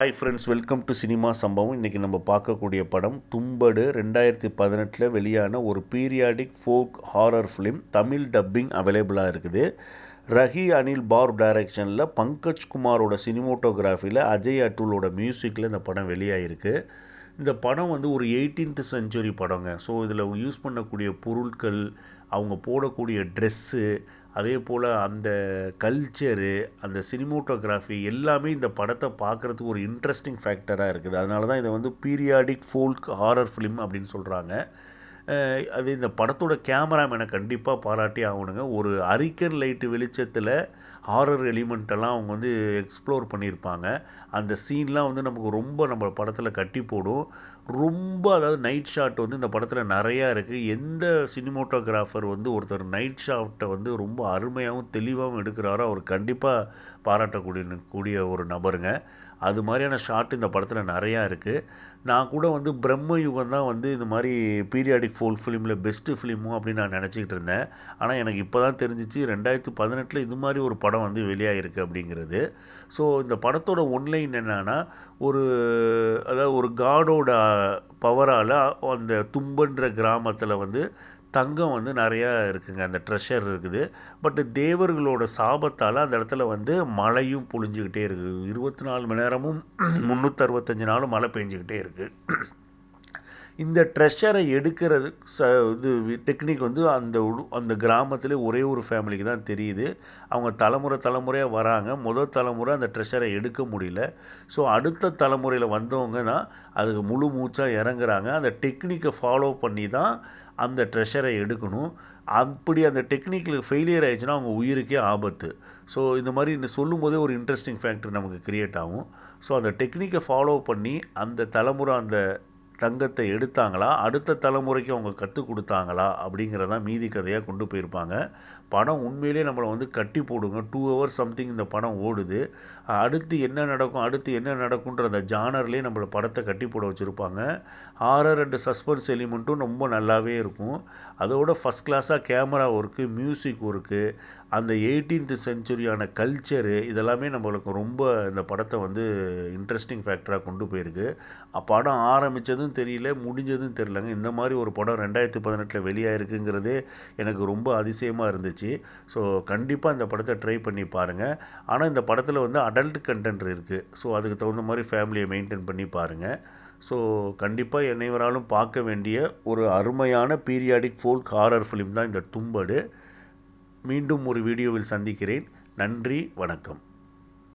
Hi friends, welcome to cinema சம்பவம். இன்றைக்கி நம்ம பார்க்கக்கூடிய படம் தும்படு. 2018 வெளியான ஒரு periodic folk horror film. Tamil dubbing அவைலபிளாக இருக்குது. ரஹி அனில் பார் டைரக்ஷனில் பங்கஜ் குமாரோட சினிமோட்டோகிராஃபியில் அஜய் அட்டுலோட மியூசிக்கில் இந்த படம் வெளியாகிருக்கு. இந்த படம் ஒரு 18th செஞ்சுரி படங்க. ஸோ இதில் யூஸ் பண்ணக்கூடிய பொருட்கள், அவங்க போடக்கூடிய ட்ரெஸ்ஸு, அதே போல் அந்த கல்ச்சரு, அந்த சினிமோட்டோகிராஃபி எல்லாமே இந்த படத்தை பார்க்குறதுக்கு ஒரு இன்ட்ரெஸ்டிங் ஃபேக்டராக இருக்குது. அதனால தான் இதை பீரியாடிக் ஃபோல்க் ஹாரர் ஃபிலிம் அப்படின்னு சொல்கிறாங்க. அது இந்த படத்தோட கேமராமேனை கண்டிப்பாக பாராட்டி ஆகணுங்க. ஒரு அரிக்கன் லைட்டு வெளிச்சத்தில் ஹாரர் எலிமெண்ட்டெல்லாம் அவங்க எக்ஸ்ப்ளோர் பண்ணியிருப்பாங்க. அந்த சீன்லாம் நமக்கு ரொம்ப நம்ம படத்தில் கட்டி போடும். ரொம்ப அதாவது நைட் ஷாட் இந்த படத்தில் நிறையா இருக்குது. எந்த சினிமோட்டோகிராஃபர் ஒருத்தர் நைட் ஷாட்டை ரொம்ப அருமையாகவும் தெளிவாகவும் எடுக்கிறாரோ அவர் கண்டிப்பாக பாராட்டக்கூடிய ஒரு நபருங்க. அது மாதிரியான ஷாட் இந்த படத்தில் நிறையா இருக்குது. நான் கூட பிரம்ம யுகம் தான் இந்த மாதிரி பீரியாடிக் ஃபோல்க் ஃபிலிமில் பெஸ்ட்டு ஃபிலிமோ அப்படின்னு நான் நினச்சிக்கிட்டு இருந்தேன். ஆனால் எனக்கு இப்போ தான் தெரிஞ்சிச்சு 2018 இது மாதிரி ஒரு படம் வெளியாகிருக்கு அப்படிங்கிறது. ஸோ இந்த படத்தோட ஒன்லைன் என்னன்னா, அதாவது ஒரு காடோட பவரால் அந்த தும்பன்ற கிராமத்தில் தங்கம் நிறையா இருக்குங்க. அந்த ட்ரெஷர் இருக்குது. பட் தேவர்களோட சாபத்தால் அந்த இடத்துல மழையும் பொழிஞ்சிக்கிட்டே இருக்குது. 24 மணி நேரமும் 365 நாளும் மழை பெஞ்சிக்கிட்டே இருக்குது. இந்த ட்ரெஷரை எடுக்கிறது டெக்னிக் அந்த கிராமத்தில் ஒரே ஒரு ஃபேமிலிக்கு தான் தெரியுது. அவங்க தலைமுறையாக வராங்க. முதல் தலைமுறை அந்த ட்ரெஷரை எடுக்க முடியல. ஸோ அடுத்த தலைமுறையில் வந்தவங்க தான் அதுக்கு முழு மூச்சாக இறங்குறாங்க. அந்த டெக்னிக்கை ஃபாலோ பண்ணி தான் அந்த ட்ரெஷரை எடுக்கணும். அப்படி அந்த டெக்னிக்கில் ஃபெயிலியர் ஆகிடுச்சுன்னா அவங்க உயிருக்கே ஆபத்து. ஸோ இந்த மாதிரி சொல்லும் போதே ஒரு இன்ட்ரெஸ்டிங் ஃபேக்டர் நமக்கு க்ரியேட் ஆகும். ஸோ அந்த டெக்னிக்கை ஃபாலோ பண்ணி அந்த தலைமுறை அந்த தங்கத்தை எடுத்தாங்களா, அடுத்த தலைமுறைக்கு அவங்க கற்றுக் கொடுத்தாங்களா அப்படிங்கிறதான் மீதி கதையாக கொண்டு போயிருப்பாங்க. படம் உண்மையிலே நம்மளை கட்டி போடுங்க. 2 hours சம்திங் இந்த படம் ஓடுது. அடுத்து என்ன நடக்கும்ன்ற அந்த ஜானர்லேயே நம்மளை படத்தை கட்டி போட வச்சுருப்பாங்க. ஹாரர் அண்ட் சஸ்பென்ஸ் எலிமெண்ட்டும் ரொம்ப நல்லாவே இருக்கும். அதோட ஃபஸ்ட் கிளாஸாக கேமரா ஒர்க்கு, மியூசிக் ஒர்க்கு, அந்த 18th செஞ்சுரியான கல்ச்சரு இதெல்லாமே நம்மளுக்கு ரொம்ப இந்த படத்தை இன்ட்ரெஸ்டிங் ஃபேக்டராக கொண்டு போயிருக்கு. படம் ஆரம்பித்ததும் தெரியல, முடிஞ்சதும் தெரியலங்க. இந்த மாதிரி ஒரு படம் 2018 வெளியாகிருக்குங்கிறதே எனக்கு ரொம்ப அதிசயமாக இருந்துச்சு. ஸோ கண்டிப்பாக இந்த படத்தை ட்ரை பண்ணி பாருங்கள். ஆனால் இந்த படத்தில் அடல்ட் கண்டென்ட் இருக்குது. ஸோ அதுக்கு தகுந்த மாதிரி ஃபேமிலியை மெயின்டைன் பண்ணி பாருங்கள். ஸோ கண்டிப்பாக அனைவராலும் பார்க்க வேண்டிய ஒரு அருமையான பீரியாடிக் ஃபோல்க் ஹாரர் ஃபிலிம் தான் இந்த தும்படு. மீண்டும் ஒரு வீடியோவில் சந்திக்கிறேன். நன்றி, வணக்கம்.